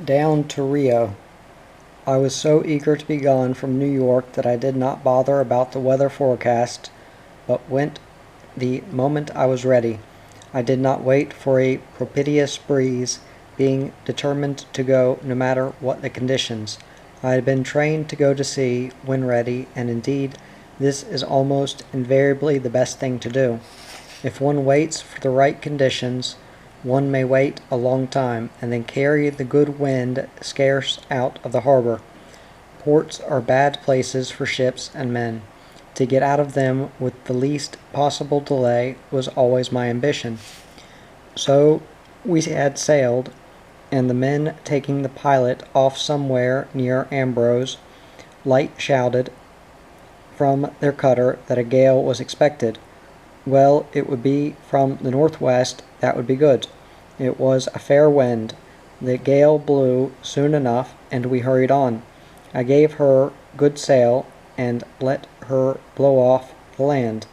Down to Rio. I was so eager to be gone from New York that I did not bother about the weather forecast, but went the moment I was ready. I did not wait for a propitious breeze, being determined to go no matter what the conditions. I had been trained to go to sea when ready, and indeed this is almost invariably the best thing to do. If one waits for the right conditions, one may wait a long time, and then carry the good wind scarce out of the harbor. Ports are bad places for ships and men. To get out of them with the least possible delay was always my ambition. So we had sailed, and the men taking the pilot off somewhere near Ambrose, light shouted from their cutter that a gale was expected. Well, it would be from the northwest, that would be good. It was a fair wind. The gale blew soon enough, and we hurried on. I gave her good sail, and let her blow off the land,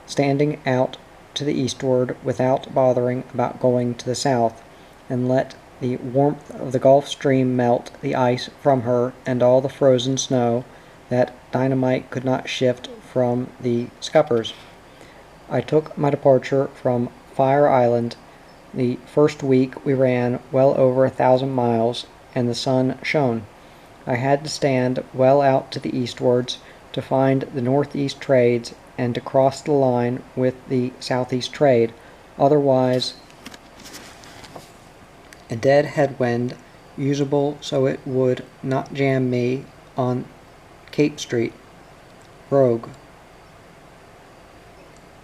standing out to the eastward without bothering about going to the south, and let the warmth of the Gulf Stream melt the ice from her and all the frozen snow that dynamite could not shift from the scuppers. I took my departure from Fire Island. The first week we ran well over 1,000 miles, and the sun shone. I had to stand well out to the eastwards to find the northeast trades and to cross the line with the southeast trade, otherwise a dead headwind, usable so it would not jam me on Cape Street. Rogue.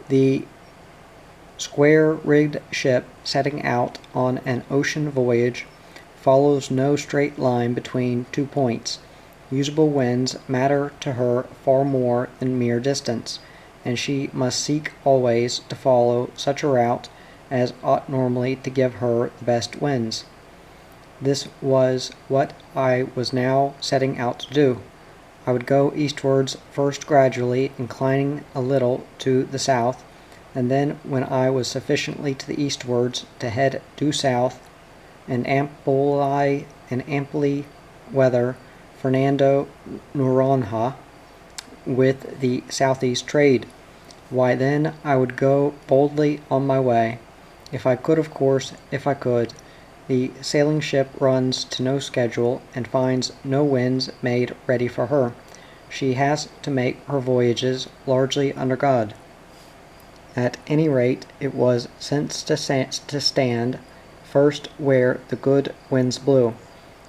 The square-rigged ship setting out on an ocean voyage follows no straight line between 2 points. Usable winds matter to her far more than mere distance, and she must seek always to follow such a route as ought normally to give her the best winds. This was what I was now setting out to do. I would go eastwards first, gradually inclining a little to the south, and then when I was sufficiently to the eastwards to head due south, and amply weather Fernando Noronha with the southeast trade. Why, then I would go boldly on my way. If I could, of course, if I could. The sailing ship runs to no schedule, and finds no winds made ready for her. She has to make her voyages largely under God. At any rate, it was sense to stand first where the good winds blew,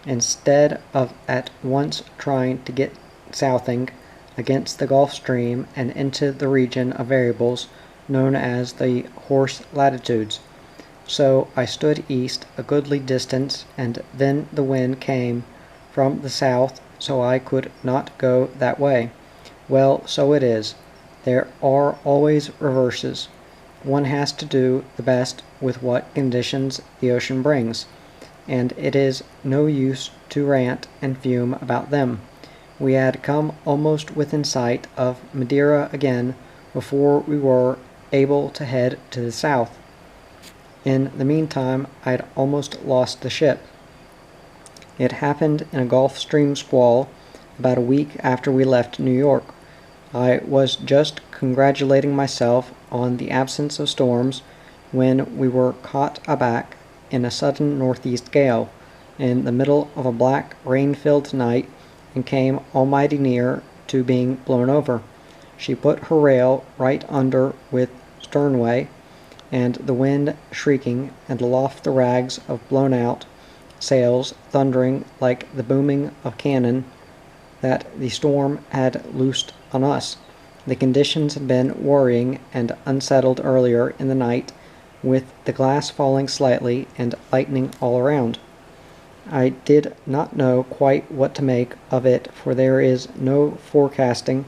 instead of at once trying to get southing against the Gulf Stream and into the region of variables known as the horse latitudes. So I stood east a goodly distance, and then the wind came from the south, so I could not go that way. Well, so it is. There are always reverses. One has to do the best with what conditions the ocean brings, and it is no use to rant and fume about them. We had come almost within sight of Madeira again before we were able to head to the south. In the meantime, I had almost lost the ship. It happened in a Gulf Stream squall about a week after we left New York. I was just congratulating myself on the absence of storms when we were caught aback in a sudden northeast gale in the middle of a black rain-filled night, and came almighty near to being blown over. She put her rail right under with sternway, and the wind shrieking, and aloft the rags of blown-out sails thundering like the booming of cannon that the storm had loosed on us. The conditions had been worrying and unsettled earlier in the night, with the glass falling slightly and lightning all around. I did not know quite what to make of it, for there is no forecasting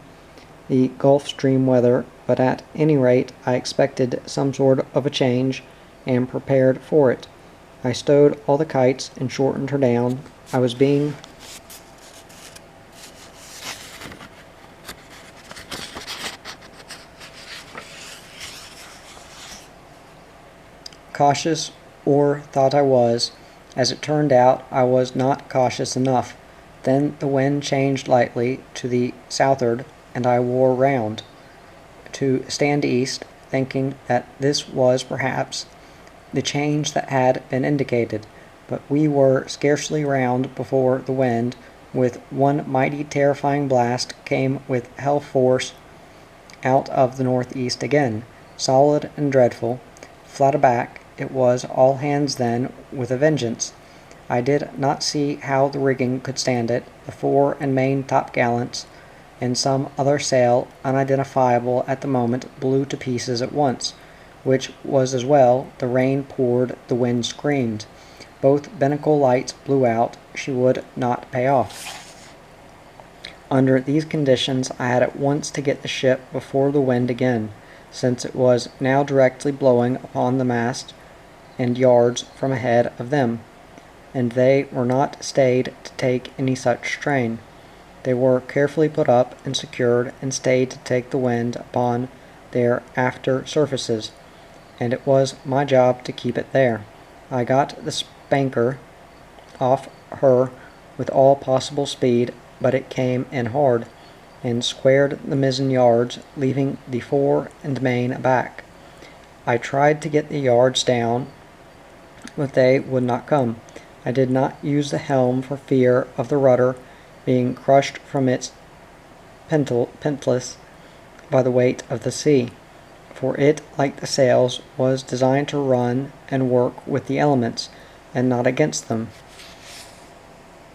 the Gulf Stream weather, but at any rate I expected some sort of a change, and prepared for it. I stowed all the kites and shortened her down. I was being cautious, or thought I was, As it turned out, I was not cautious enough. Then the wind changed lightly to the southward, and I wore round to stand east, thinking that this was perhaps the change that had been indicated. But we were scarcely round before the wind, with one mighty terrifying blast, came with hell force out of the northeast again, solid and dreadful. Flat aback, it was all hands then, with a vengeance. I did not see how the rigging could stand it. The fore and main topgallants and some other sail, unidentifiable at the moment, blew to pieces at once, which was as well. The rain poured, the wind screamed. Both binnacle lights blew out. She would not pay off. Under these conditions I had at once to get the ship before the wind again, since it was now directly blowing upon the mast and yards from ahead of them, and they were not stayed to take any such strain. They were carefully put up and secured and stayed to take the wind upon their after surfaces, and it was my job to keep it there. I got the spanker off her with all possible speed, but it came in hard, and squared the mizzen yards, leaving the fore and main aback. I tried to get the yards down, but they would not come. I did not use the helm for fear of the rudder being crushed from its pintless by the weight of the sea, for it, like the sails, was designed to run and work with the elements, and not against them.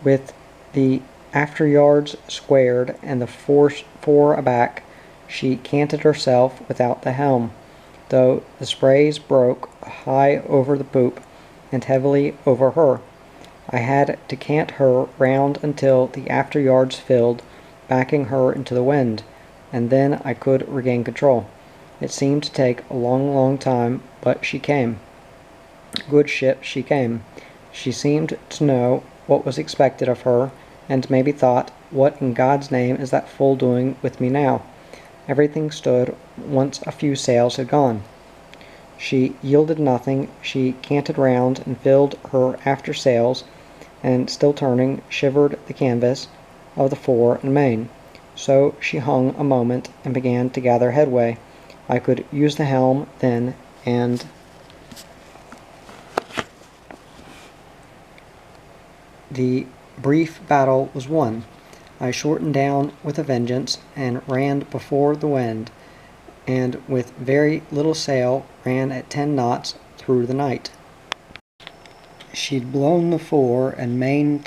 With the after yards squared and the fore aback, she canted herself without the helm, though the sprays broke high over the poop and heavily over her. I had to cant her round until the after yards filled, backing her into the wind, and then I could regain control. It seemed to take a long, long time, but she came. Good ship, she came. She seemed to know what was expected of her, and maybe thought, what in God's name is that fool doing with me now? Everything stood once a few sails had gone. She yielded nothing. She canted round and filled her after sails, and still turning, shivered the canvas of the fore and main. So she hung a moment and began to gather headway. I could use the helm then, and the brief battle was won. I shortened down with a vengeance and ran before the wind, and with very little sail ran at 10 knots through the night. She'd blown the fore and main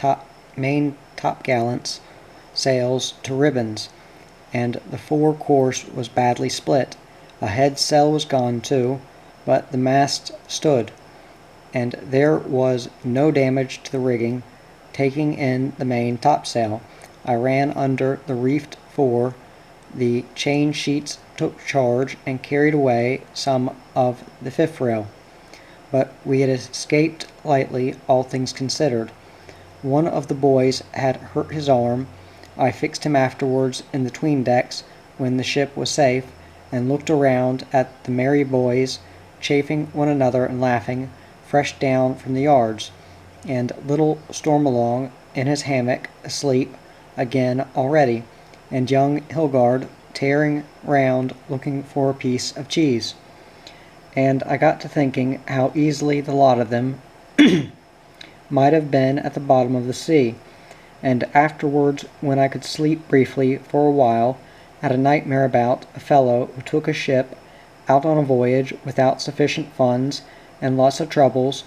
topgallants sails to ribbons, and the fore course was badly split. A head sail was gone too, but the mast stood, and there was no damage to the rigging. Taking in the main topsail, I ran under the reefed fore. The chain sheets took charge and carried away some of the fifth rail, but we had escaped lightly, all things considered. One of the boys had hurt his arm. I fixed him afterwards in the 'tween decks when the ship was safe, and looked around at the merry boys, chaffing one another and laughing, fresh down from the yards, and little Stormalong in his hammock, asleep again already, and young Hilgard tearing round looking for a piece of cheese. And I got to thinking how easily the lot of them might have been at the bottom of the sea, and afterwards, when I could sleep briefly for a while, had a nightmare about a fellow who took a ship out on a voyage without sufficient funds and lots of troubles,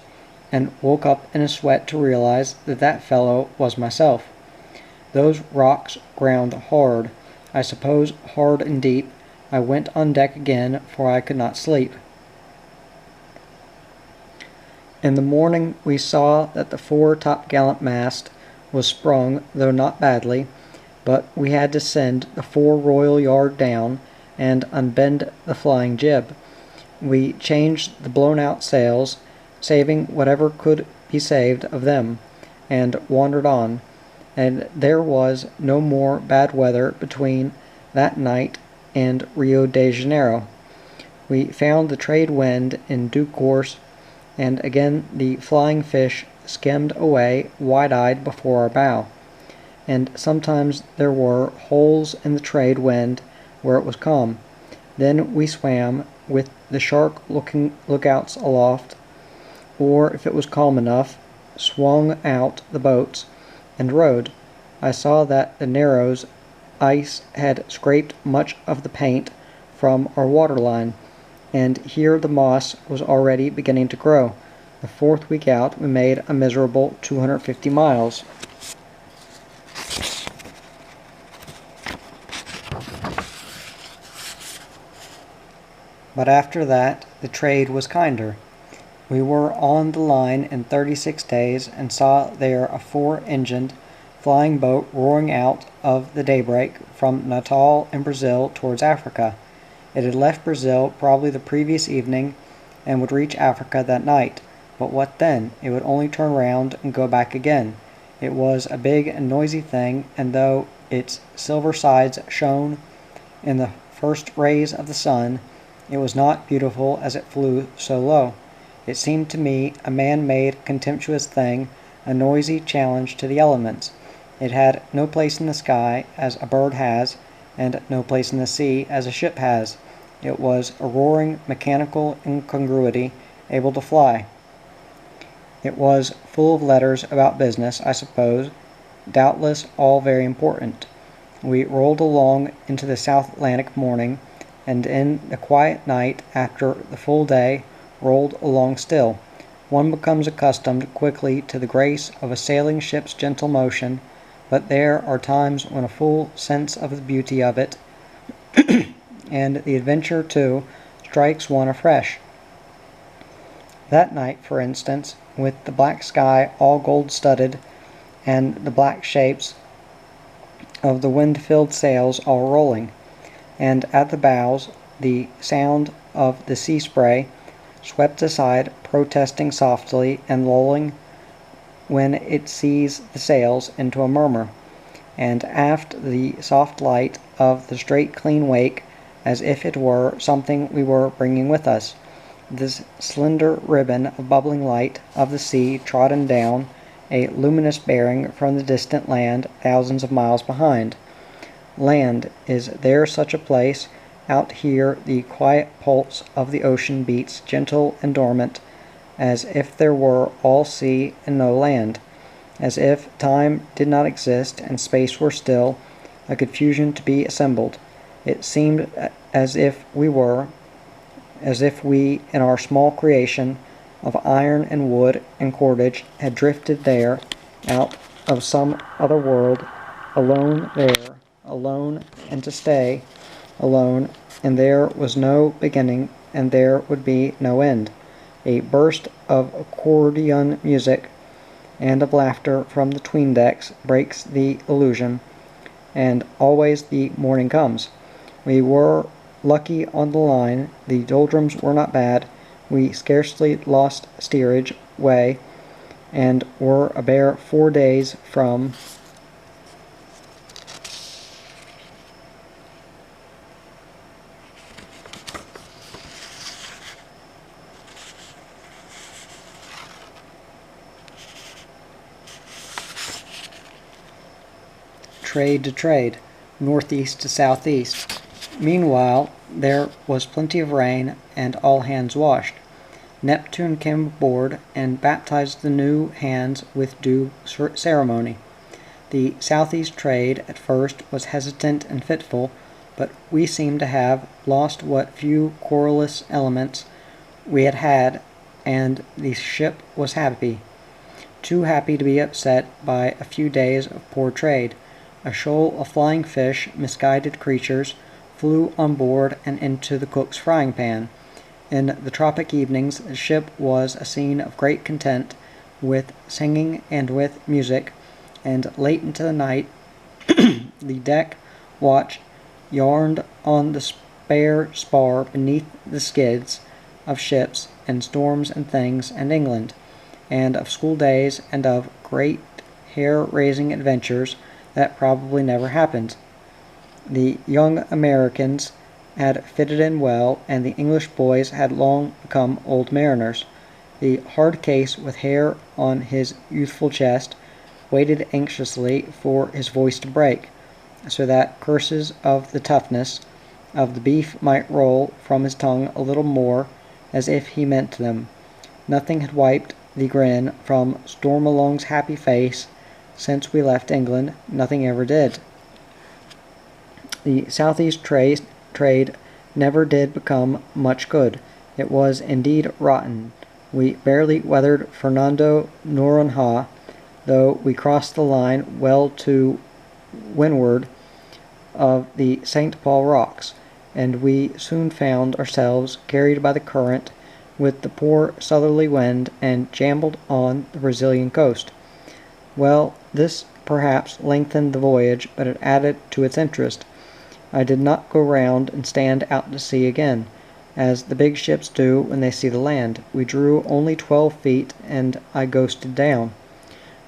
and woke up in a sweat to realize that that fellow was myself. Those rocks ground hard, I suppose hard and deep. I went on deck again, for I could not sleep. In the morning we saw that the fore topgallant mast was sprung, though not badly, but we had to send the fore royal yard down and unbend the flying jib. We changed the blown-out sails, saving whatever could be saved of them, and wandered on, and there was no more bad weather between that night and Rio de Janeiro. We found the trade wind in due course, and again the flying fish skimmed away wide-eyed before our bow, and sometimes there were holes in the trade wind where it was calm. Then we swam with the shark-looking lookouts aloft, or if it was calm enough, swung out the boats and rowed. I saw that the Narrows ice had scraped much of the paint from our waterline, and here the moss was already beginning to grow. The fourth week out we made a miserable 250 miles. But after that the trade was kinder. We were on the line in 36 days and saw there a four-engined flying boat roaring out of the daybreak from Natal in Brazil towards Africa. It had left Brazil probably the previous evening and would reach Africa that night. But what then? It would only turn round and go back again. It was a big and noisy thing, and though its silver sides shone in the first rays of the sun, it was not beautiful as it flew so low. It seemed to me a man-made, contemptuous thing, a noisy challenge to the elements. It had no place in the sky as a bird has, and no place in the sea as a ship has. It was a roaring, mechanical incongruity, able to fly. It was full of letters about business, I suppose, doubtless all very important. We rolled along into the South Atlantic morning, and in the quiet night after the full day rolled along still. One becomes accustomed quickly to the grace of a sailing ship's gentle motion, but there are times when a full sense of the beauty of it, and the adventure too, strikes one afresh. That night, for instance, with the black sky all gold-studded, and the black shapes of the wind-filled sails all rolling, and at the bows the sound of the sea spray swept aside, protesting softly and lulling when it sees the sails into a murmur, and aft the soft light of the straight clean wake as if it were something we were bringing with us, this slender ribbon of bubbling light of the sea trodden down, a luminous bearing from the distant land thousands of miles behind. Land, is there such a place? Out here the quiet pulse of the ocean beats gentle and dormant, as if there were all sea and no land, as if time did not exist and space were still, a confusion to be assembled. It seemed as if we, in our small creation of iron and wood and cordage, had drifted there, out of some other world, alone there, alone, and to stay alone, and there was no beginning, and there would be no end. A burst of accordion music and of laughter from the 'tween decks breaks the illusion, and always the morning comes. We were lucky on the line, the doldrums were not bad, we scarcely lost steerage way, and were a bare 4 days from trade to trade, northeast to southeast. Meanwhile, there was plenty of rain, and all hands washed. Neptune came aboard and baptized the new hands with due ceremony. The southeast trade at first was hesitant and fitful, but we seemed to have lost what few querulous elements we had had, and the ship was happy. Too happy to be upset by a few days of poor trade. A shoal of flying fish, misguided creatures, flew on board and into the cook's frying pan. In the tropic evenings the ship was a scene of great content, with singing and with music, and late into the night the deck watch yarned on the spare spar beneath the skids of ships and storms and things and England, and of school days and of great hair-raising adventures that probably never happened. The young Americans had fitted in well, and the English boys had long become old mariners. The hard case with hair on his youthful chest waited anxiously for his voice to break, so that curses of the toughness of the beef might roll from his tongue a little more, as if he meant them. Nothing had wiped the grin from Stormalong's happy face since we left England. Nothing ever did. The southeast trade never did become much good. It was indeed rotten. We barely weathered Fernando Noronha, though we crossed the line well to windward of the St. Paul rocks, and we soon found ourselves carried by the current with the poor southerly wind and jambled on the Brazilian coast. Well, this perhaps lengthened the voyage, but it added to its interest. I did not go round and stand out to sea again, as the big ships do when they see the land. We drew only 12 feet, and I ghosted down.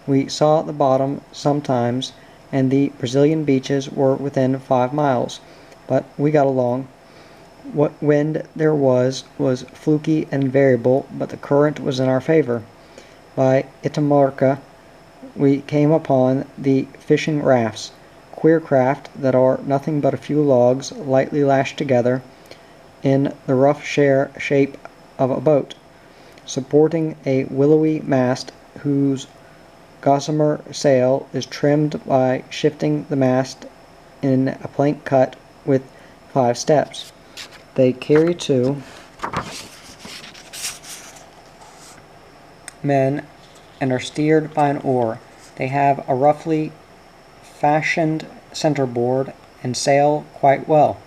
We saw the bottom sometimes, and the Brazilian beaches were within 5 miles, but we got along. What wind there was fluky and variable, but the current was in our favor. By Itamarca we came upon the fishing rafts, queer craft that are nothing but a few logs lightly lashed together in the rough shape of a boat, supporting a willowy mast whose gossamer sail is trimmed by shifting the mast in a plank cut with 5 steps. They carry 2 men and are steered by an oar. They have a roughly fashioned centerboard and sail quite well.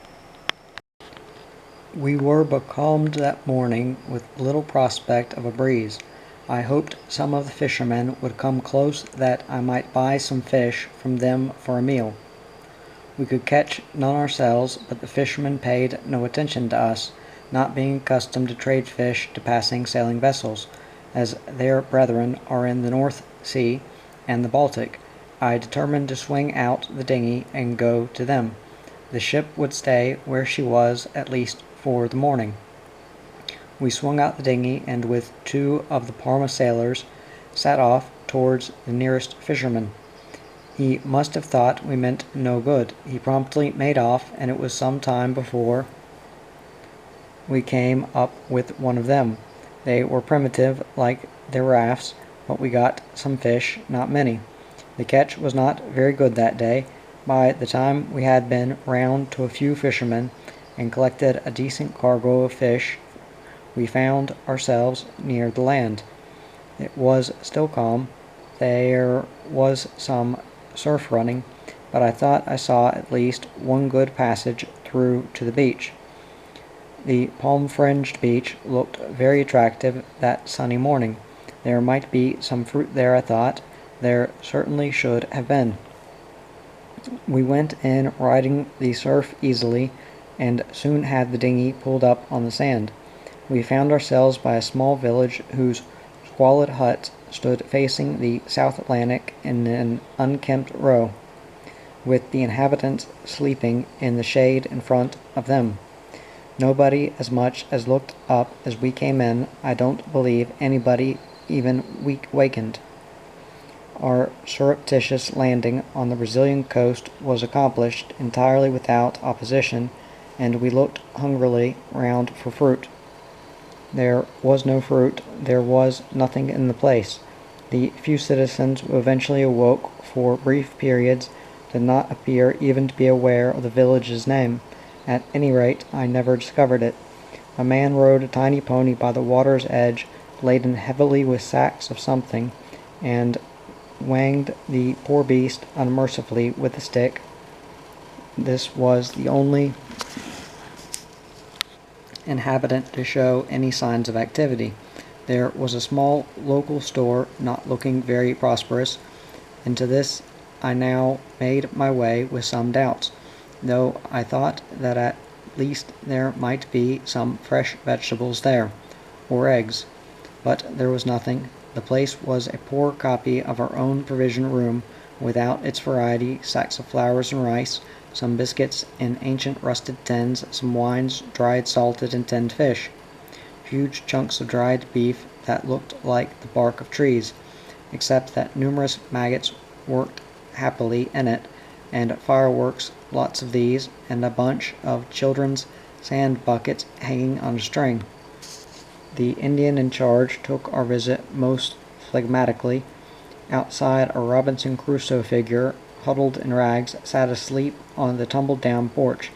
We were becalmed that morning with little prospect of a breeze. I hoped some of the fishermen would come close that I might buy some fish from them for a meal. We could catch none ourselves, but the fishermen paid no attention to us, not being accustomed to trade fish to passing sailing vessels, as their brethren are in the North Sea and the Baltic. I determined to swing out the dinghy and go to them. The ship would stay where she was, at least for the morning. We swung out the dinghy, and with 2 of the Parma sailors set off towards the nearest fisherman. He must have thought we meant no good. He promptly made off, and it was some time before we came up with one of them. They were primitive, like their rafts, but we got some fish, not many. The catch was not very good that day. By the time we had been round to a few fishermen and collected a decent cargo of fish, we found ourselves near the land. It was still calm. There was some surf running, but I thought I saw at least one good passage through to the beach. The palm-fringed beach looked very attractive that sunny morning. There might be some fruit there, I thought. There certainly should have been. We went in riding the surf easily, and soon had the dinghy pulled up on the sand. We found ourselves by a small village whose squalid huts stood facing the South Atlantic in an unkempt row, with the inhabitants sleeping in the shade in front of them. Nobody as much as looked up as we came in. I don't believe anybody even wakened. Our surreptitious landing on the Brazilian coast was accomplished entirely without opposition, and we looked hungrily round for fruit. There was no fruit. There was nothing in the place. The few citizens who eventually awoke for brief periods did not appear even to be aware of the village's name. At any rate, I never discovered it. A man rode a tiny pony by the water's edge, laden heavily with sacks of something, and wanged the poor beast unmercifully with a stick. This was the only inhabitant to show any signs of activity. There was a small local store, not looking very prosperous, and to this I now made my way with some doubts, though I thought that at least there might be some fresh vegetables there, or eggs. But there was nothing. The place was a poor copy of our own provision room, without its variety, sacks of flowers and rice, some biscuits in ancient rusted tins, some wines, dried, salted, and tinned fish. Huge chunks of dried beef that looked like the bark of trees, except that numerous maggots worked happily in it, and fireworks, lots of these, and a bunch of children's sand buckets hanging on a string. The Indian in charge took our visit most phlegmatically. Outside, a Robinson Crusoe figure, huddled in rags, sat asleep on the tumbled-down porch.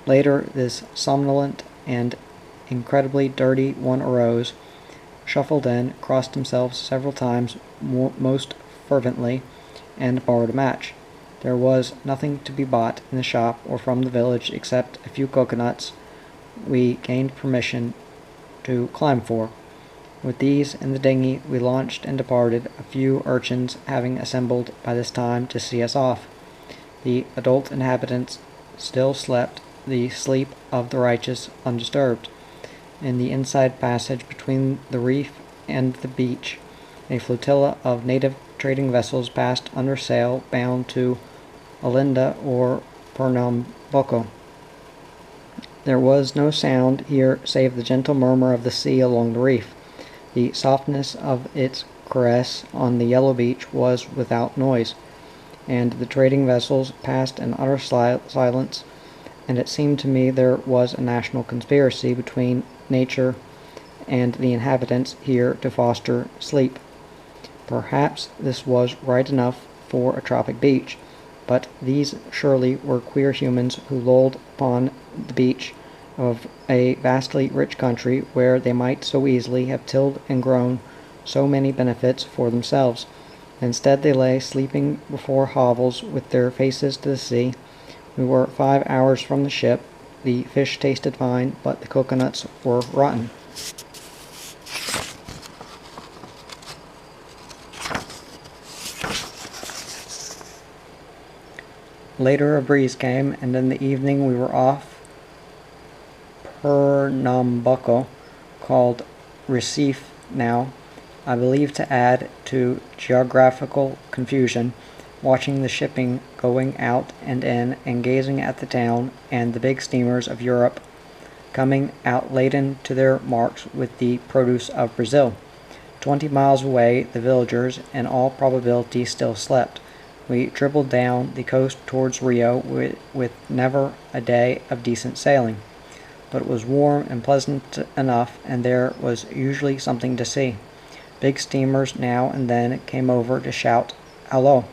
Later, this somnolent and incredibly dirty one arose, shuffled in, crossed himself several times most fervently, and borrowed a match. There was nothing to be bought in the shop or from the village except a few coconuts we gained permission to climb for. With these and the dinghy we launched and departed, a few urchins having assembled by this time to see us off. The adult inhabitants still slept the sleep of the righteous undisturbed. In the inside passage between the reef and the beach, a flotilla of native trading vessels passed under sail bound to Olinda or Pernambuco. There was no sound here save the gentle murmur of the sea along the reef. The softness of its caress on the yellow beach was without noise, and the trading vessels passed in utter silence, and it seemed to me there was a national conspiracy between nature and the inhabitants here to foster sleep. Perhaps this was right enough for a tropic beach, but these surely were queer humans who lolled upon the beach of a vastly rich country where they might so easily have tilled and grown so many benefits for themselves. Instead they lay sleeping before hovels with their faces to the sea. We were 5 hours from the ship. The fish tasted fine, but the coconuts were rotten. Later a breeze came, and in the evening we were off Pernambuco, called Recife now, I believe to add to geographical confusion, watching the shipping going out and in, and gazing at the town and the big steamers of Europe coming out laden to their marks with the produce of Brazil. 20 miles away, the villagers, in all probability, still slept. We dribbled down the coast towards Rio with never a day of decent sailing. But it was warm and pleasant enough, and there was usually something to see. Big steamers now and then came over to shout "Hallo!"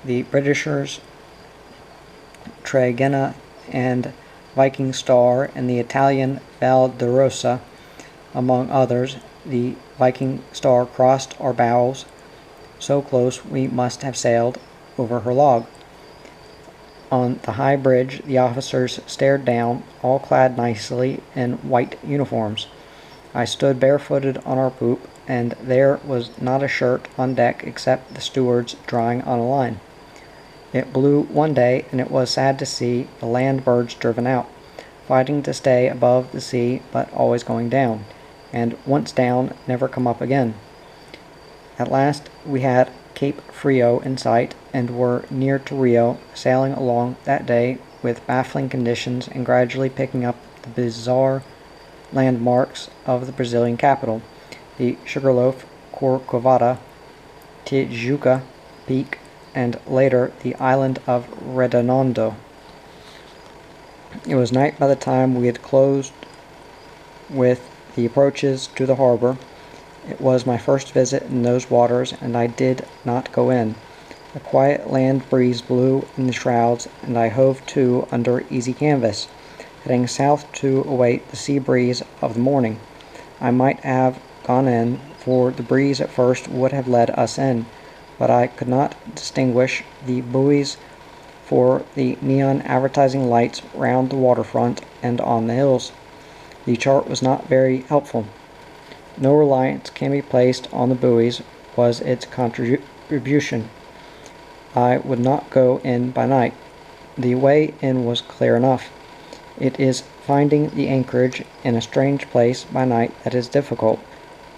The Britishers, Tregenna and Viking Star, and the Italian Valderosa, among others. The Viking Star crossed our bows so close we must have sailed over her log. On the high bridge the officers stared down, all clad nicely in white uniforms. I stood barefooted on our poop, and there was not a shirt on deck except the steward's drying on a line. It blew one day, and it was sad to see the land birds driven out, fighting to stay above the sea but always going down, and once down never come up again. At last we had Cape Frio in sight, and were near to Rio, sailing along that day with baffling conditions and gradually picking up the bizarre landmarks of the Brazilian capital, the Sugarloaf, Corcovado, Tijuca Peak, and later the island of Redondo. It was night by the time we had closed with the approaches to the harbor. It was my first visit in those waters, and I did not go in. A quiet land breeze blew in the shrouds, and I hove to under easy canvas, heading south to await the sea breeze of the morning. I might have gone in, for the breeze at first would have led us in, but I could not distinguish the buoys for the neon advertising lights round the waterfront and on the hills. The chart was not very helpful. No reliance can be placed on the buoys, was its contribution. I would not go in by night. The way in was clear enough. It is finding the anchorage in a strange place by night that is difficult.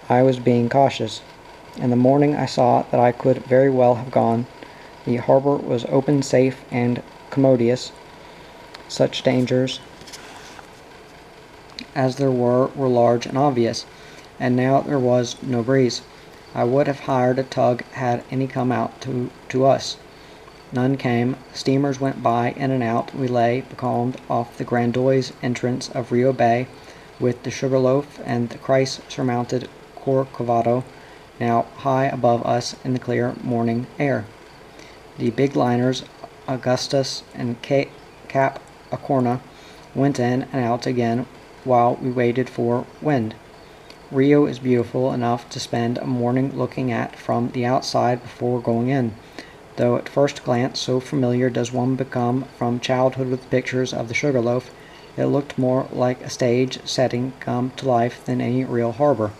I was being cautious. In the morning I saw that I could very well have gone. The harbor was open, safe, and commodious. Such dangers as there were large and obvious. and now there was no breeze. I would have hired a tug had any come out to us. None came. Steamers went by in and out. We lay becalmed off the Grandois entrance of Rio Bay, with the Sugarloaf and the Christ-surmounted Corcovado now high above us in the clear morning air. The big liners, Augustus and Cap Acorna, went in and out again while we waited for wind. Rio is beautiful enough to spend a morning looking at from the outside before going in, though at first glance so familiar does one become from childhood with pictures of the Sugarloaf, it looked more like a stage setting come to life than any real harbor.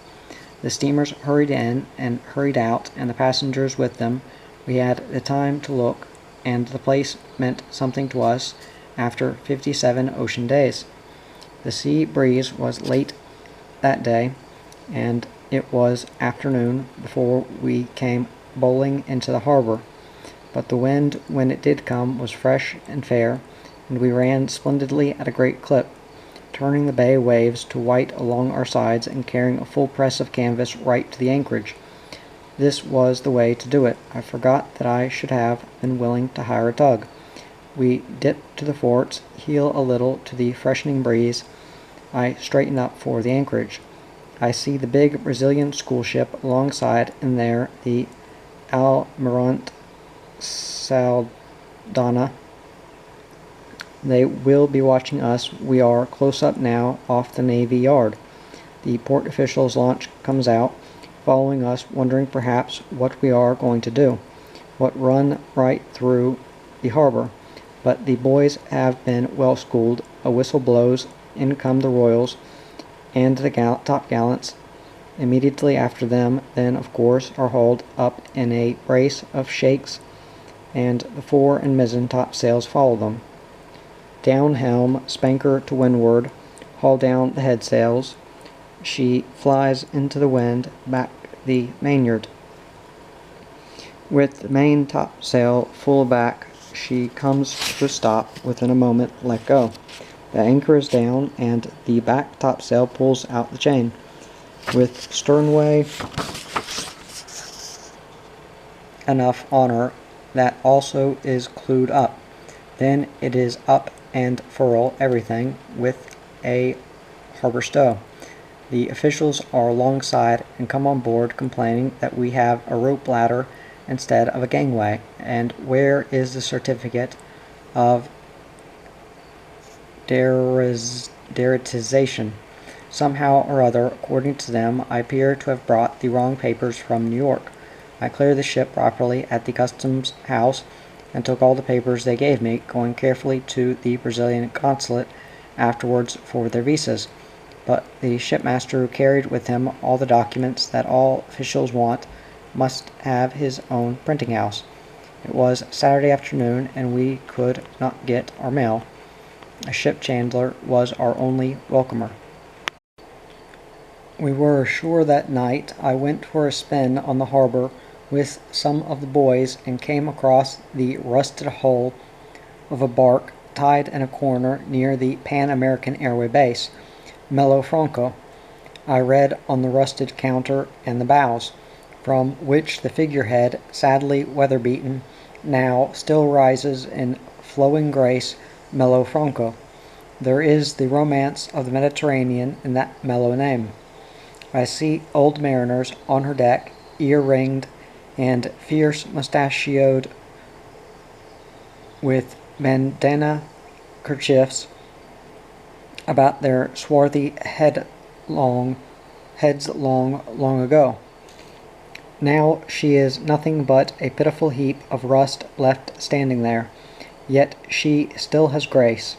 The steamers hurried in and hurried out, and the passengers with them. We had the time to look, and the place meant something to us after 57 ocean days. The sea breeze was late that day, and it was afternoon before we came bowling into the harbor. But the wind, when it did come, was fresh and fair, and we ran splendidly at a great clip, turning the bay waves to white along our sides and carrying a full press of canvas right to the anchorage. This was the way to do it. I forgot that I should have been willing to hire a tug. We dipped to the forts, heel a little to the freshening breeze. I straightened up for the anchorage. I see the big Brazilian school ship alongside, and there the Almirante Saldanha. They will be watching us. We are close up now off the Navy Yard. The port official's launch comes out, following us, wondering perhaps what we are going to do, what run right through the harbor. But the boys have been well schooled. A whistle blows, in come the royals and the top gallants. Immediately after them, then of course, are hauled up in a brace of shakes, and the fore and mizzen topsails follow them. Down helm, spanker to windward, haul down the headsails. She flies into the wind, back the mainyard. With the main topsail full aback, she comes to a stop within a moment. Let go. The anchor is down, and the back topsail pulls out the chain. With sternway enough on her, that also is clewed up. Then it is up and furl everything with a harbor stow. The officials are alongside and come on board complaining that we have a rope ladder instead of a gangway, and where is the certificate of deretization? Somehow or other, according to them, I appear to have brought the wrong papers from New York. I cleared the ship properly at the customs house and took all the papers they gave me, going carefully to the Brazilian consulate afterwards for their visas. But the shipmaster who carried with him all the documents that all officials want must have his own printing house. It was Saturday afternoon, and we could not get our mail. A ship chandler was our only welcomer. We were ashore that night. I went for a spin on the harbor with some of the boys and came across the rusted hull of a bark tied in a corner near the Pan American Airway base, Melo Franco. I read on the rusted counter and the bows, from which the figurehead, sadly weather-beaten, now still rises in flowing grace, Melo Franco. There is the romance of the Mediterranean in that mellow name. I see old mariners on her deck, ear-ringed and fierce-mustachioed, with bandana kerchiefs about their swarthy heads long ago. Now she is nothing but a pitiful heap of rust left standing there, yet she still has grace.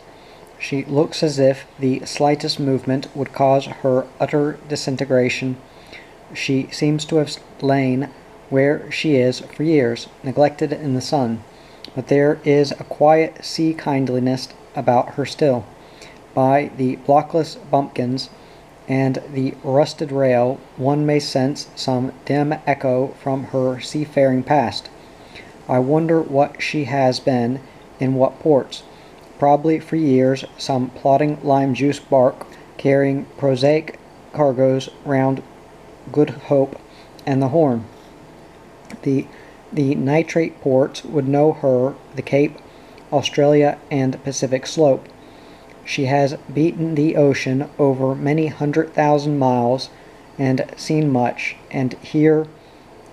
She looks as if the slightest movement would cause her utter disintegration. She seems to have lain where she is for years, neglected in the sun, but there is a quiet sea kindliness about her still. By the blockless bumpkins and the rusted rail, one may sense some dim echo from her seafaring past. I wonder what she has been, in what ports. Probably for years some plodding lime-juice bark carrying prosaic cargoes round Good Hope, and the Horn. The nitrate ports would know her, the Cape, Australia, and Pacific slope. She has beaten the ocean over many 100,000 miles and seen much, and here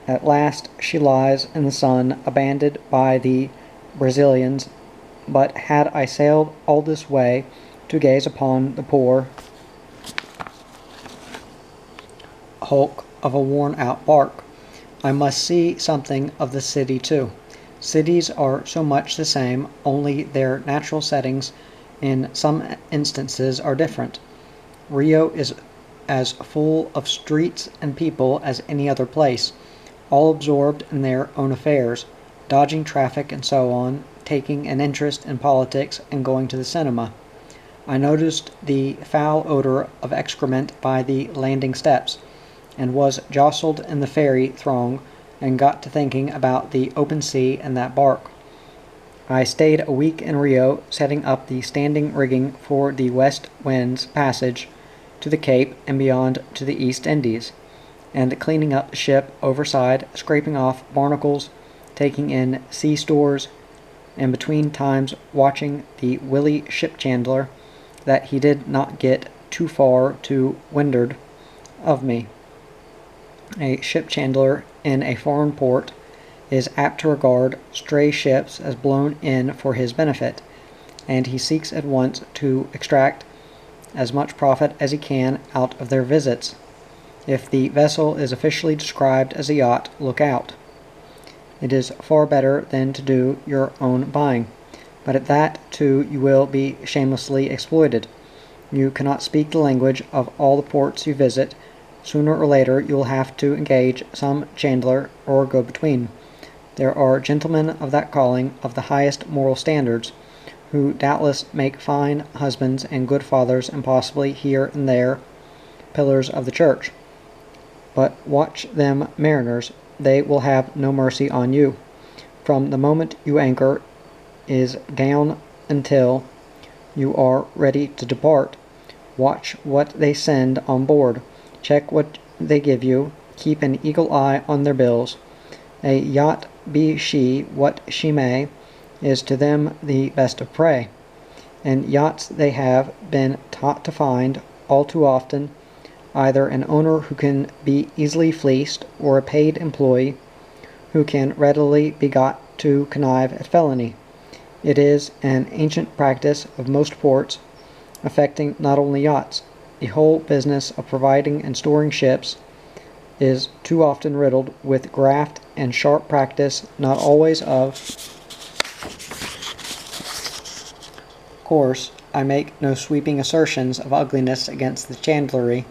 at last she lies in the sun, abandoned by the Brazilians. But had I sailed all this way to gaze upon the poor hulk of a worn-out bark, I must see something of the city too. Cities are so much the same, only their natural settings in some instances are different. Rio is as full of streets and people as any other place, all absorbed in their own affairs, dodging traffic and so on, taking an interest in politics and going to the cinema. I noticed the foul odor of excrement by the landing steps, and was jostled in the ferry throng, and got to thinking about the open sea and that bark. I stayed a week in Rio, setting up the standing rigging for the west wind's passage to the Cape and beyond to the East Indies, and cleaning up the ship overside, scraping off barnacles, taking in sea stores, and between times watching the Willie ship chandler, that he did not get too far to windward of me. A ship chandler in a foreign port is apt to regard stray ships as blown in for his benefit, and he seeks at once to extract as much profit as he can out of their visits. If the vessel is officially described as a yacht, look out. It is far better than to do your own buying, but at that, too, you will be shamelessly exploited. You cannot speak the language of all the ports you visit. Sooner or later you will have to engage some chandler or go-between. There are gentlemen of that calling, of the highest moral standards, who doubtless make fine husbands and good fathers, and possibly here and there pillars of the church. But watch them mariners, they will have no mercy on you. From the moment you anchor is down until you are ready to depart. Watch what they send on board. Check what they give you. Keep an eagle eye on their bills. A yacht, be she what she may, is to them the best of prey, and yachts they have been taught to find, all too often, either an owner who can be easily fleeced, or a paid employee who can readily be got to connive at felony. It is an ancient practice of most ports, affecting not only yachts. The whole business of providing and storing ships is too often riddled with graft and sharp practice, not always of course. I make no sweeping assertions of ugliness against the chandlery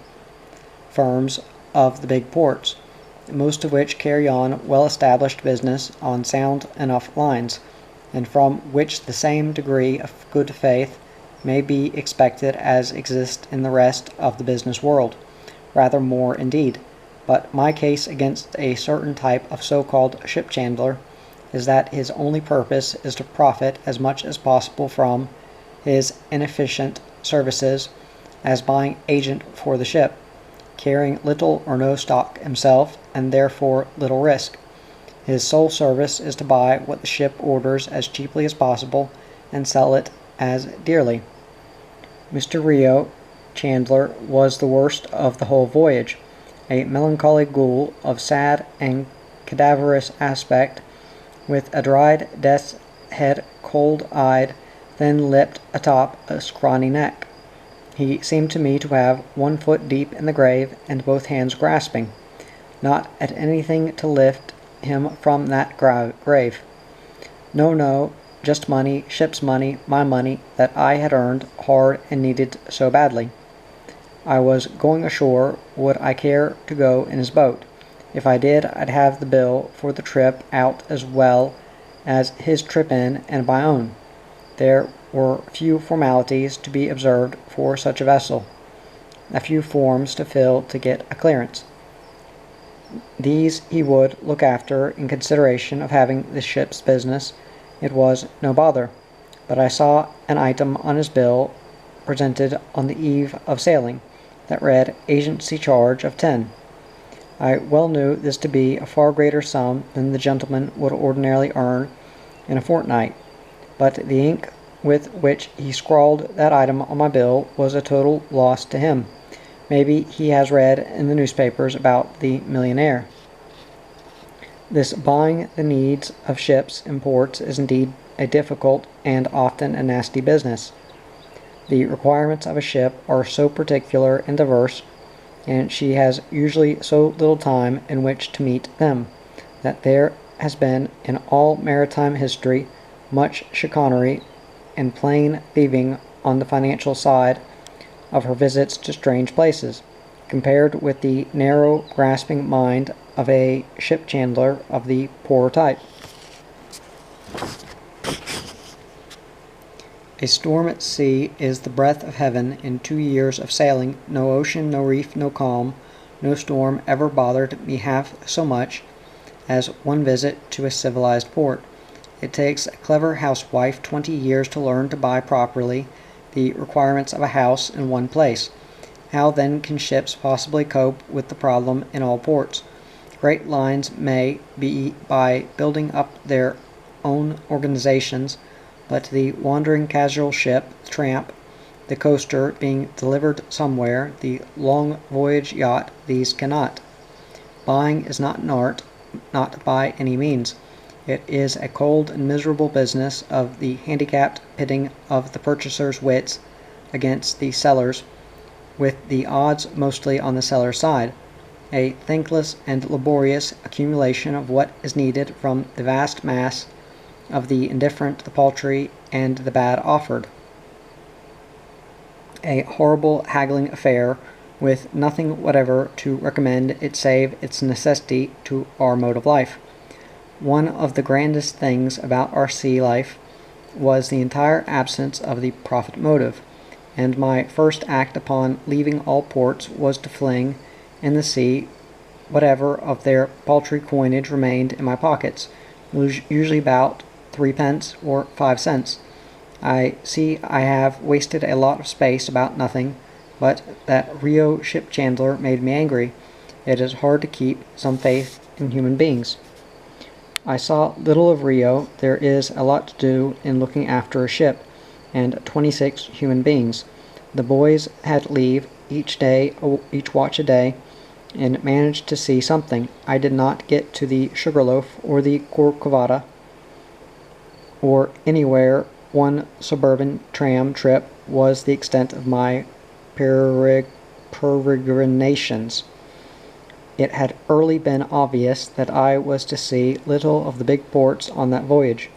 firms of the big ports, most of which carry on well-established business on sound enough lines, and from which the same degree of good faith may be expected as exists in the rest of the business world, rather more indeed. But my case against a certain type of so-called ship chandler is that his only purpose is to profit as much as possible from his inefficient services as buying agent for the ship, carrying little or no stock himself, and therefore little risk. His sole service is to buy what the ship orders as cheaply as possible and sell it as dearly. Mr. Rio Chandler was the worst of the whole voyage, a melancholy ghoul of sad and cadaverous aspect, with a dried death's head, cold-eyed, thin-lipped atop a scrawny neck. He seemed to me to have 1 foot deep in the grave, and both hands grasping, not at anything to lift him from that grave. No, just money, ship's money, my money, that I had earned hard and needed so badly. I was going ashore. Would I care to go in his boat? If I did, I'd have the bill for the trip out as well as his trip in and my own. There were few formalities to be observed for such a vessel, a few forms to fill to get a clearance. These he would look after in consideration of having the ship's business. It was no bother, but I saw an item on his bill presented on the eve of sailing that read agency charge of 10. I well knew this to be a far greater sum than the gentleman would ordinarily earn in a fortnight, but the ink with which he scrawled that item on my bill was a total loss to him. Maybe he has read in the newspapers about the millionaire. This buying the needs of ships in ports is indeed a difficult and often a nasty business. The requirements of a ship are so particular and diverse, and she has usually so little time in which to meet them, that there has been in all maritime history much chicanery and plain thieving on the financial side of her visits to strange places, compared with the narrow, grasping mind of a ship chandler of the poorer type. A storm at sea is the breath of heaven in 2 years of sailing. No ocean, no reef, no calm, no storm ever bothered me half so much as one visit to a civilized port. It takes a clever housewife 20 years to learn to buy properly the requirements of a house in one place. How then can ships possibly cope with the problem in all ports? Great lines may be by building up their own organizations, but the wandering casual ship, the tramp, the coaster being delivered somewhere, the long voyage yacht, these cannot. Buying is not an art, not by any means. It is a cold and miserable business of the handicapped pitting of the purchaser's wits against the seller's, with the odds mostly on the seller's side, a thankless and laborious accumulation of what is needed from the vast mass of the indifferent, the paltry, and the bad offered. A horrible haggling affair, with nothing whatever to recommend it save its necessity to our mode of life. One of the grandest things about our sea life was the entire absence of the profit motive, and my first act upon leaving all ports was to fling in the sea whatever of their paltry coinage remained in my pockets, usually about 3 pence or 5 cents. I see I have wasted a lot of space about nothing, but that Rio ship chandler made me angry. It is hard to keep some faith in human beings. I saw little of Rio. There is a lot to do in looking after a ship, and 26 human beings. The boys had leave each watch a day, and managed to see something. I did not get to the Sugarloaf or the Corcovado, or anywhere. One suburban tram trip was the extent of my peregrinations. It had early been obvious that I was to see little of the big ports on that voyage.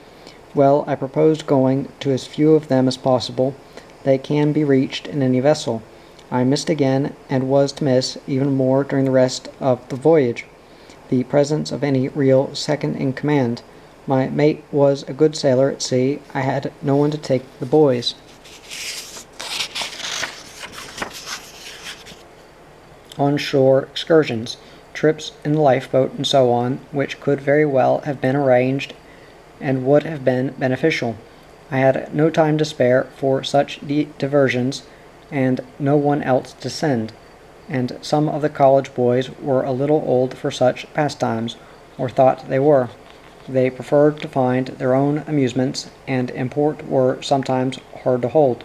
Well, I proposed going to as few of them as possible. They can be reached in any vessel. I missed again, and was to miss even more during the rest of the voyage, the presence of any real second in command. My mate was a good sailor at sea. I had no one to take the boys. On-shore excursions, trips in the lifeboat, and so on, which could very well have been arranged and would have been beneficial. I had no time to spare for such diversions, and no one else to send, and some of the college boys were a little old for such pastimes, or thought they were. They preferred to find their own amusements, and in port were sometimes hard to hold.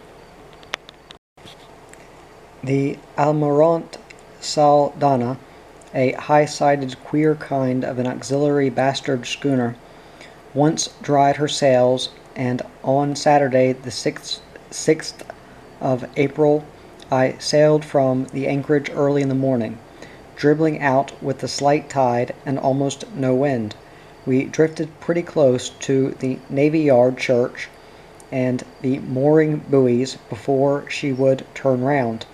The Almirante Saldana, a high-sided queer kind of an auxiliary bastard schooner, once dried her sails, and on Saturday the 6th of April I sailed from the anchorage early in the morning, dribbling out with the slight tide and almost no wind. We drifted pretty close to the Navy Yard church and the mooring buoys before she would turn round,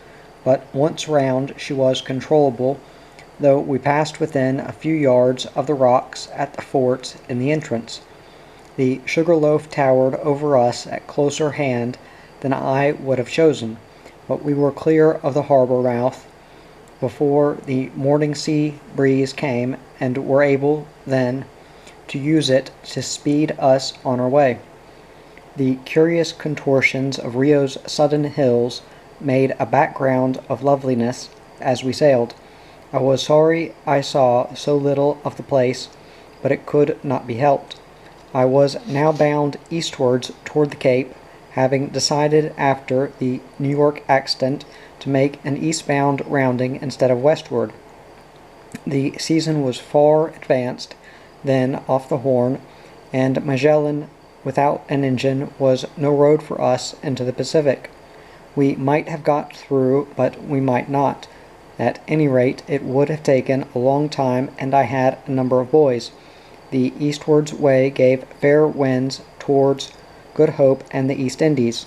but once round she was controllable, though we passed within a few yards of the rocks at the forts in the entrance. The Sugarloaf towered over us at closer hand than I would have chosen, but we were clear of the harbor mouth before the morning sea breeze came, and were able then to use it to speed us on our way. The curious contortions of Rio's sudden hills made a background of loveliness as we sailed. I was sorry I saw so little of the place, but it could not be helped. I was now bound eastwards toward the Cape, having decided after the New York accident to make an eastbound rounding instead of westward. The season was far advanced then off the Horn, and Magellan without an engine was no road for us into the Pacific. We might have got through, but we might not. At any rate, it would have taken a long time, and I had a number of boys. The eastwards way gave fair winds towards Good Hope and the East Indies,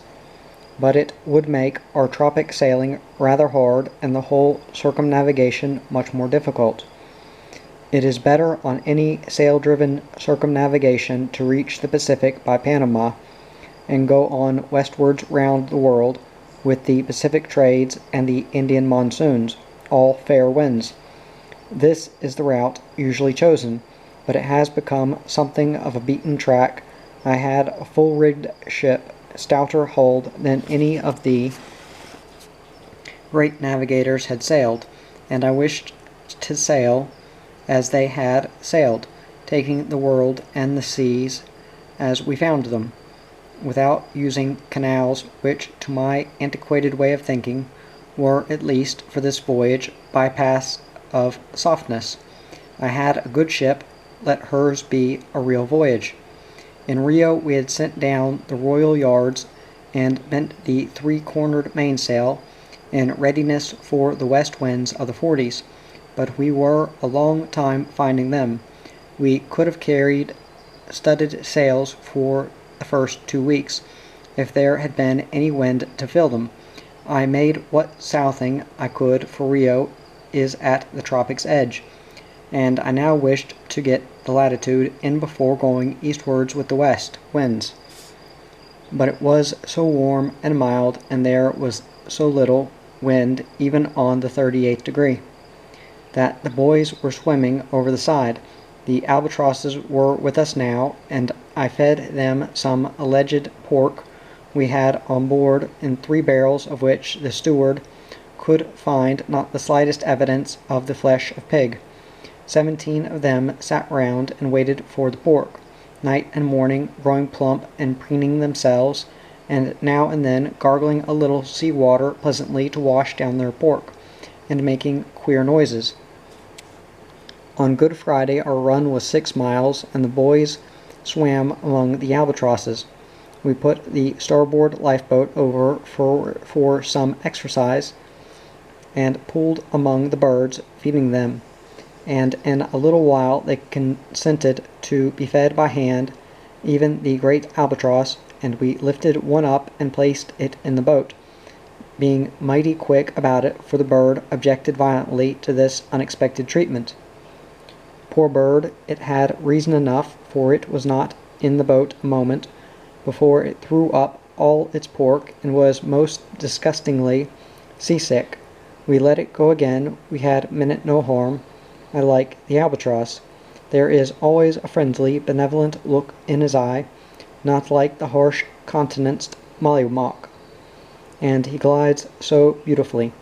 but it would make our tropic sailing rather hard and the whole circumnavigation much more difficult. It is better on any sail-driven circumnavigation to reach the Pacific by Panama and go on westwards round the world with the Pacific trades and the Indian monsoons, all fair winds. This is the route usually chosen, but it has become something of a beaten track. I had a full-rigged ship, stouter hulled than any of the great navigators had sailed, and I wished to sail as they had sailed, taking the world and the seas as we found them, without using canals which, to my antiquated way of thinking, were, at least for this voyage, bypaths of softness. I had a good ship, let hers be a real voyage. In Rio we had sent down the royal yards and bent the three-cornered mainsail in readiness for the west winds of the 40s, but we were a long time finding them. We could have carried studded sails for the first 2 weeks, if there had been any wind to fill them. I made what southing I could, for Rio is at the tropic's edge, and I now wished to get the latitude in before going eastwards with the west winds. But it was so warm and mild, and there was so little wind even on the 38th degree, that the boys were swimming over the side. The albatrosses were with us now, and I fed them some alleged pork we had on board in 3 barrels, of which the steward could find not the slightest evidence of the flesh of pig. 17 of them sat round and waited for the pork, night and morning, growing plump and preening themselves, and now and then gargling a little sea water pleasantly to wash down their pork, and making queer noises. On Good Friday our run was 6 miles, and the boys swam among the albatrosses. We put the starboard lifeboat over for some exercise, and pulled among the birds, feeding them, and in a little while they consented to be fed by hand, even the great albatross, and we lifted one up and placed it in the boat, being mighty quick about it, for the bird objected violently to this unexpected treatment. Poor bird, it had reason enough, for it was not in the boat a moment before it threw up all its pork and was most disgustingly seasick. We let it go again. We had meant it no harm. I like the albatross. There is always a friendly, benevolent look in his eye, not like the harsh countenanced mollymauk, and he glides so beautifully.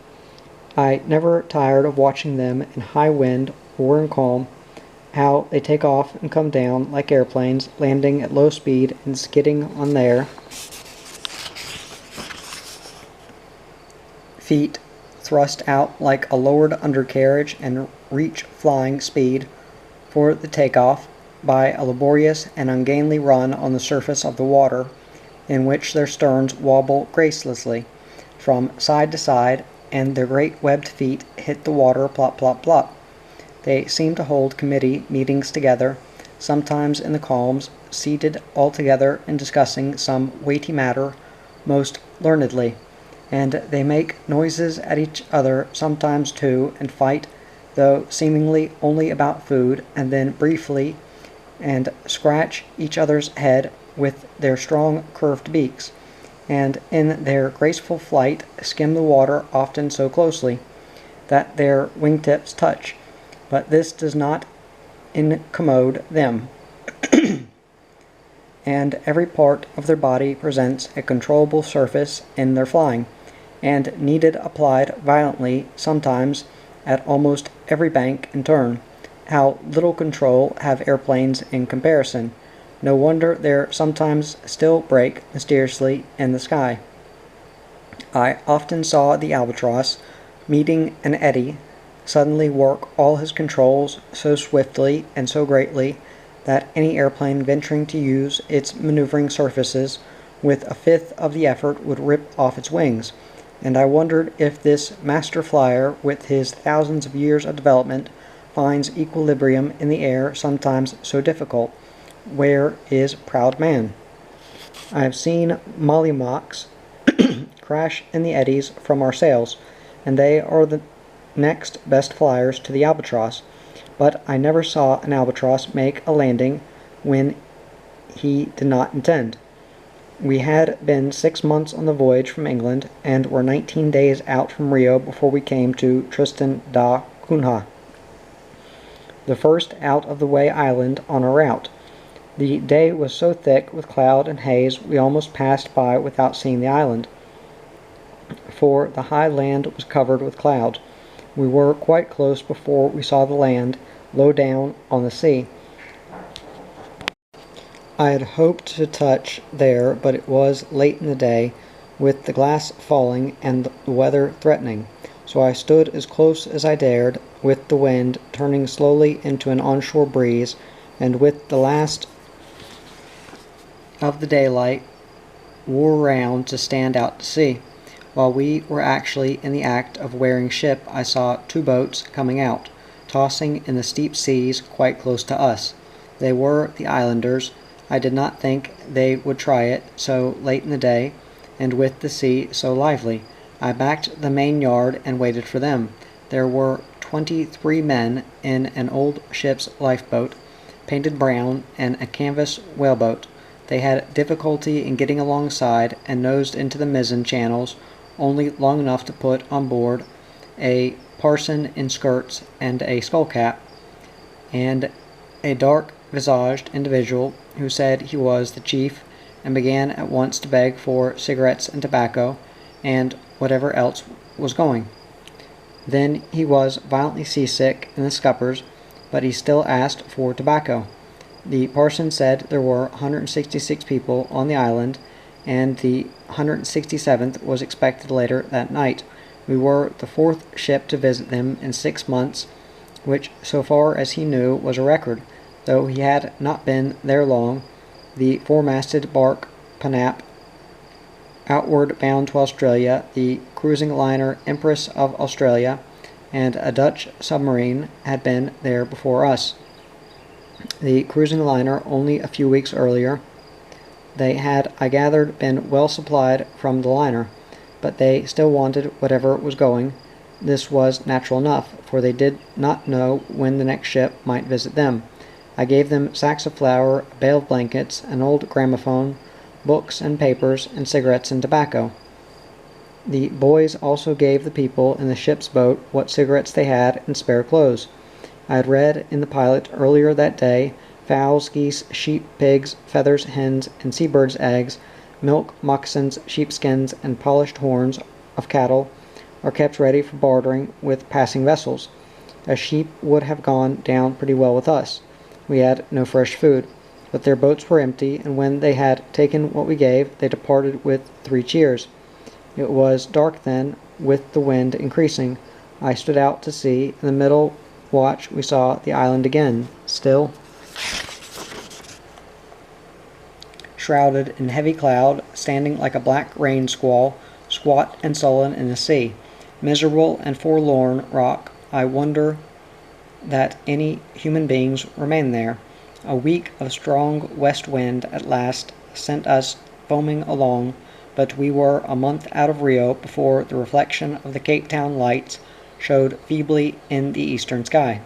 I never tired of watching them in high wind or in calm, how they take off and come down like airplanes, landing at low speed and skidding on their feet thrust out like a lowered undercarriage, and reach flying speed for the takeoff by a laborious and ungainly run on the surface of the water, in which their sterns wobble gracelessly from side to side, and their great webbed feet hit the water plop, plop, plop. They seem to hold committee meetings together, sometimes in the calms, seated all together and discussing some weighty matter most learnedly, and they make noises at each other sometimes too, and fight, though seemingly only about food, and then briefly, and scratch each other's head with their strong curved beaks, and in their graceful flight skim the water often so closely that their wingtips touch, but this does not incommode them, and every part of their body presents a controllable surface in their flying, and needed applied violently sometimes, at almost every bank and turn. How little control have airplanes in comparison. No wonder they're sometimes still break mysteriously in the sky. I often saw the albatross, meeting an eddy, suddenly work all his controls so swiftly and so greatly that any airplane venturing to use its maneuvering surfaces with a fifth of the effort would rip off its wings, and I wondered if this master flyer, with his thousands of years of development, finds equilibrium in the air sometimes so difficult. Where is proud man? I have seen mollymocks crash in the eddies from our sails, and they are the next best flyers to the albatross, but I never saw an albatross make a landing when he did not intend. We had been 6 months on the voyage from England, and were 19 days out from Rio before we came to Tristan da Cunha, the first out-of-the-way island on our route. The day was so thick with cloud and haze we almost passed by without seeing the island, for the high land was covered with cloud. We were quite close before we saw the land, low down on the sea. I had hoped to touch there, but it was late in the day, with the glass falling and the weather threatening, so I stood as close as I dared, with the wind turning slowly into an onshore breeze, and with the last of the daylight wore round to stand out to sea. While we were actually in the act of wearing ship, I saw 2 boats coming out, tossing in the steep seas quite close to us. They were the islanders. I did not think they would try it so late in the day, and with the sea so lively. I backed the main yard and waited for them. There were 23 men in an old ship's lifeboat, painted brown, and a canvas whaleboat. They had difficulty in getting alongside and nosed into the mizzen channels only long enough to put on board a parson in skirts and a skullcap, and a dark-visaged individual who said he was the chief, and began at once to beg for cigarettes and tobacco, and whatever else was going. Then he was violently seasick in the scuppers, but he still asked for tobacco. The parson said there were 166 people on the island, and the 167th was expected later that night. We were the 4th ship to visit them in 6 months, which, so far as he knew, was a record, though he had not been there long. The 4-masted bark Panap, outward bound to Australia, the cruising liner Empress of Australia, and a Dutch submarine had been there before us. The cruising liner only a few weeks earlier. They had, I gathered, been well supplied from the liner, but they still wanted whatever was going. This was natural enough, for they did not know when the next ship might visit them. I gave them sacks of flour, a bale of blankets, an old gramophone, books and papers, and cigarettes and tobacco. The boys also gave the people in the ship's boat what cigarettes they had and spare clothes. I had read in the Pilot earlier that day, fowls, geese, sheep, pigs, feathers, hens, and seabirds' eggs, milk, moccasins, sheepskins, and polished horns of cattle are kept ready for bartering with passing vessels. A sheep would have gone down pretty well with us. We had no fresh food, but their boats were empty, and when they had taken what we gave, they departed with 3 cheers. It was dark then, with the wind increasing. I stood out to sea. In the middle watch we saw the island again, still shrouded in heavy cloud, standing like a black rain squall, squat and sullen in the sea. Miserable and forlorn rock, I wonder that any human beings remain there. A week of strong west wind at last sent us foaming along, but we were a month out of Rio before the reflection of the Cape Town lights showed feebly in the eastern sky.